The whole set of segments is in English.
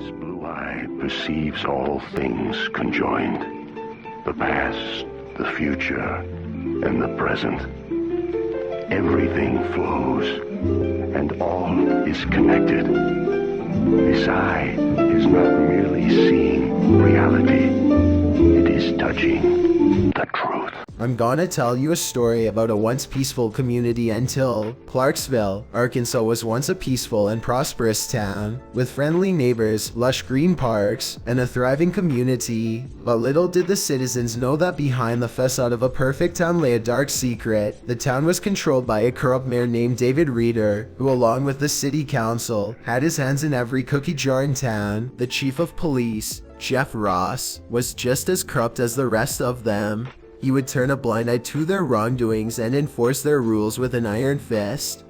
Its blue eye perceives all things conjoined. The past, the future, and the present. Everything flows, and all is connected. This eye is not merely seeing reality, it is touching the truth. I'm gonna tell you a story about a once peaceful community until Clarksville, Arkansas was once a peaceful and prosperous town, with friendly neighbors, lush green parks, and a thriving community. But little did the citizens know that behind the facade of a perfect town lay a dark secret. The town was controlled by a corrupt mayor named David Reeder, who along with the city council, had his hands in every cookie jar in town. The chief of police, Jeff Ross, was just as corrupt as the rest of them. He would turn a blind eye to their wrongdoings and enforce their rules with an iron fist.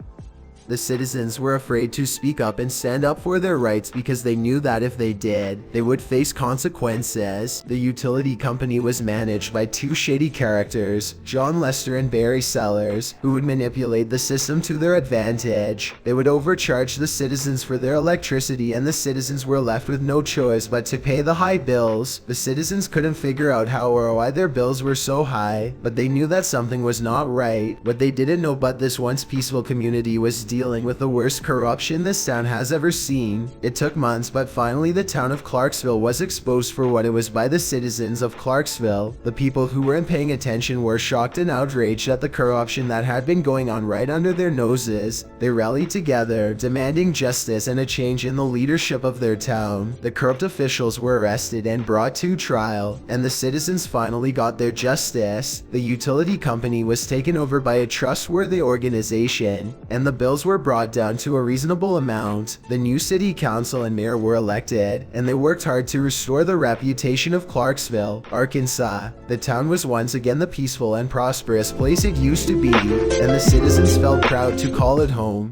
The citizens were afraid to speak up and stand up for their rights because they knew that if they did, they would face consequences. The utility company was managed by two shady characters, John Lester and Barry Sellers, who would manipulate the system to their advantage. They would overcharge the citizens for their electricity, and the citizens were left with no choice but to pay the high bills. The citizens couldn't figure out how or why their bills were so high, but they knew that something was not right. What they didn't know but this once peaceful community was dealing with the worst corruption this town has ever seen. It took months, but finally the town of Clarksville was exposed for what it was by the citizens of Clarksville. The people who weren't paying attention were shocked and outraged at the corruption that had been going on right under their noses. They rallied together, demanding justice and a change in the leadership of their town. The corrupt officials were arrested and brought to trial, and the citizens finally got their justice. The utility company was taken over by a trustworthy organization, and the bills were brought down to a reasonable amount. The new city council and mayor were elected, and they worked hard to restore the reputation of Clarksville, Arkansas. The town was once again the peaceful and prosperous place it used to be, and the citizens felt proud to call it home.